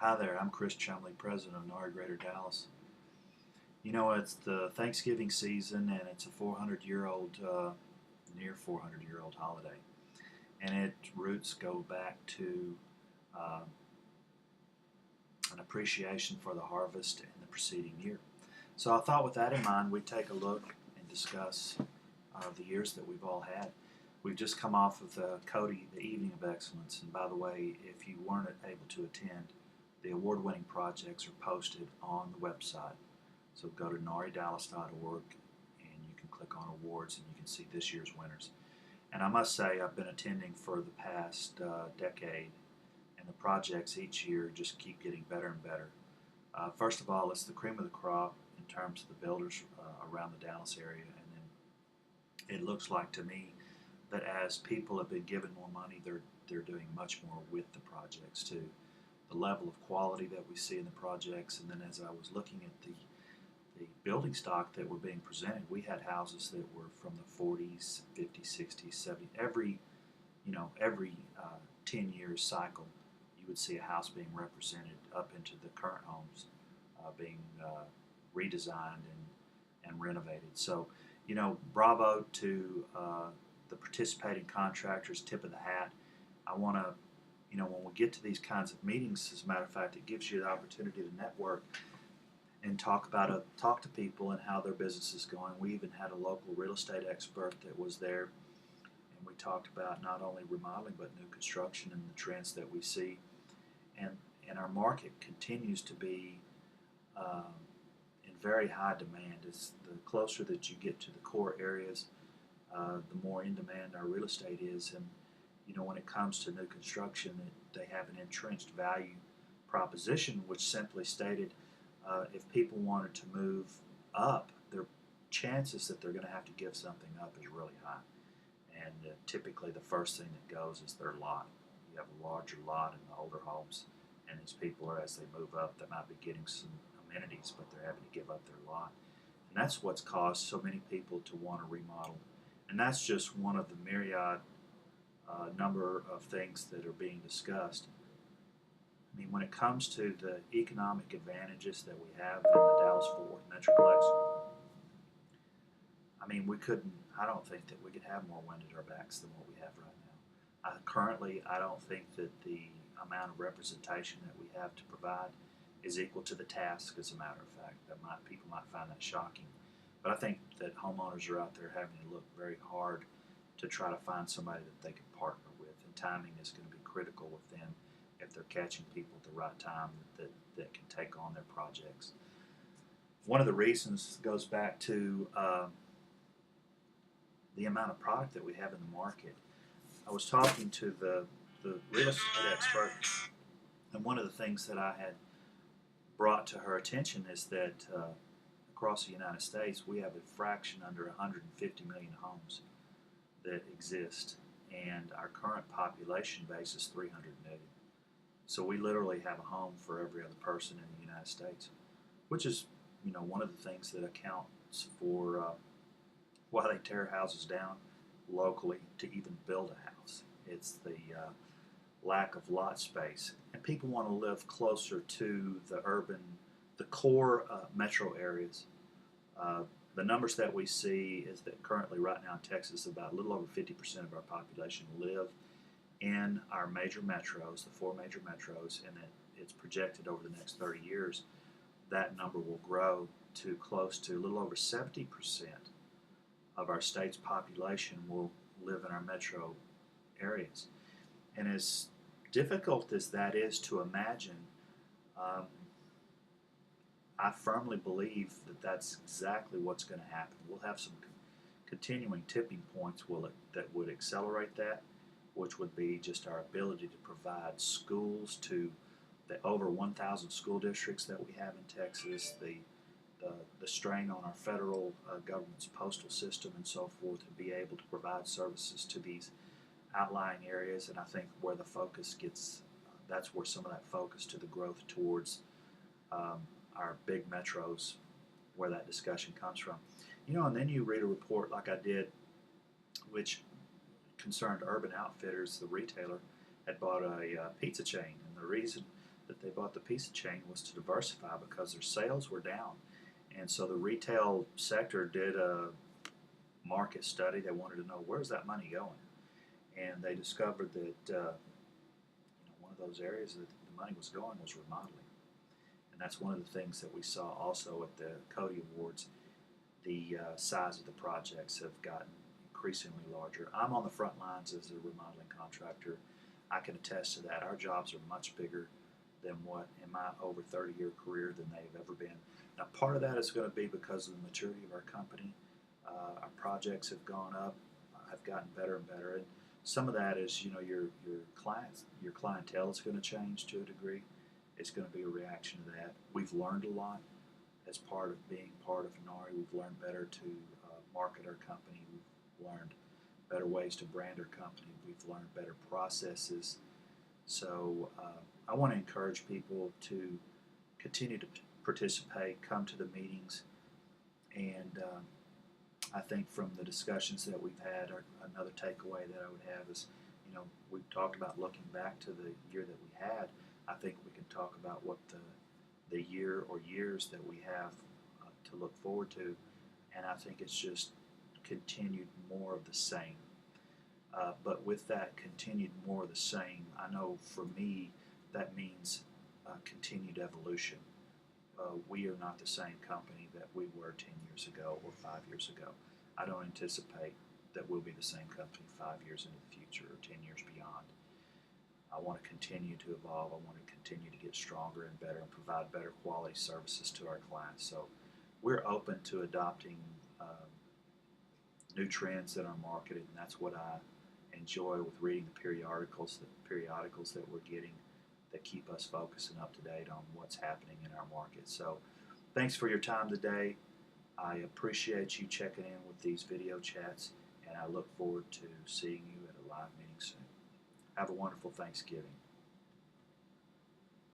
Hi there, I'm Chris Chumbley, President-NARI Greater Dallas. You know, it's the Thanksgiving season and it's a 400-year-old, near 400-year-old holiday. And its roots go back to uh, an appreciation for the harvest in the preceding year. So I thought with that in mind, we'd take a look and discuss the years that we've all had. We've just come off of the Cody, the Evening of Excellence. And by the way, if you weren't able to attend, the award-winning projects are posted on the website. So go to naridallas.org and you can click on awards and you can see this year's winners. And I must say I've been attending for the past decade, and the projects each year just keep getting better and better. First of all, it's the cream of the crop in terms of the builders around the Dallas area, and then it looks like to me that as people have been given more money, they're doing much more with the projects too. The level of quality that we see in the projects, and then as I was looking at the building stock that were being presented, we had houses that were from the 40s, 50s, 60s, 70s. Every 10 years cycle, you would see a house being represented up into the current homes being redesigned and renovated. So, bravo to the participating contractors, tip of the hat. I want to, when we get to these kinds of meetings, as a matter of fact, it gives you the opportunity to network and talk to people and how their business is going. We even had a local real estate expert that was there, and we talked about not only remodeling but new construction and the trends that we see. And our market continues to be in very high demand. It's the closer that you get to the core areas, the more in demand our real estate is. And when it comes to new construction, they have an entrenched value proposition, which simply stated if people wanted to move up, their chances that they're going to have to give something up is really high. And typically the first thing that goes is their lot. You have a larger lot in the older homes, and these people are, as they move up, they might be getting some amenities, but they're having to give up their lot. And that's what's caused so many people to want to remodel. And that's just one of the myriad number of things that are being discussed. I mean, when it comes to the economic advantages that we have in the Dallas-Fort Worth Metroplex, I mean, I don't think that we could have more wind at our backs than what we have right now. Currently, I don't think that the amount of representation that we have to provide is equal to the task, as a matter of fact. People might find that shocking. But I think that homeowners are out there having to look very hard to try to find somebody that they can partner with, and timing is going to be critical with them if they're catching people at the right time that can take on their projects. One of the reasons goes back to the amount of product that we have in the market. I was talking to the real estate expert, and one of the things that I had brought to her attention is that across the United States, we have a fraction under 150 million homes that exist, and our current population base is 300 million. So we literally have a home for every other person in the United States, which is, one of the things that accounts for why they tear houses down locally to even build a house. It's the lack of lot space, and people want to live closer to the core metro areas. The numbers that we see is that currently right now in Texas, about a little over 50% of our population live in our major metros, the 4 major metros, and it's projected over the next 30 years that number will grow to close to a little over 70% of our state's population will live in our metro areas. And as difficult as that is to imagine, I firmly believe that that's exactly what's going to happen. We'll have some continuing tipping points that would accelerate that, which would be just our ability to provide schools to the over 1,000 school districts that we have in Texas, the strain on our federal government's postal system and so forth, to be able to provide services to these outlying areas. And I think where the focus that's where some of that focus to the growth towards our big metros, where that discussion comes from. And then you read a report like I did, which concerned Urban Outfitters, the retailer, had bought a pizza chain. And the reason that they bought the pizza chain was to diversify because their sales were down. And so the retail sector did a market study. They wanted to know, where's that money going? And they discovered that one of those areas that the money was going was remodeling. And that's one of the things that we saw also at the Cody Awards. The size of the projects have gotten increasingly larger. I'm on the front lines as a remodeling contractor. I can attest to that. Our jobs are much bigger than what in my over 30-year career than they've ever been. Now, part of that is going to be because of the maturity of our company. Our projects have gone up, have gotten better and better, and some of that is, your clients, your clientele is going to change to a degree. It's going to be a reaction to that. We've learned a lot as part of being part of NARI. We've learned better to market our company. We've learned better ways to brand our company. We've learned better processes. So I want to encourage people to continue to participate, come to the meetings, and I think from the discussions that we've had, another takeaway that I would have is, we've talked about looking back to the year that we had. I think we can talk about what the year or years that we have to look forward to, and I think it's just continued more of the same. But with that continued more of the same, I know for me that means continued evolution. We are not the same company that we were 10 years ago or 5 years ago. I don't anticipate that we'll be the same company 5 years into the future or 10 years beyond. I want to continue to evolve. I want to continue to get stronger and better and provide better quality services to our clients. So we're open to adopting new trends in our marketing, and that's what I enjoy with reading the periodicals that we're getting that keep us focused and up to date on what's happening in our market. So thanks for your time today. I appreciate you checking in with these video chats, and I look forward to seeing you at a live meeting soon. Have a wonderful Thanksgiving.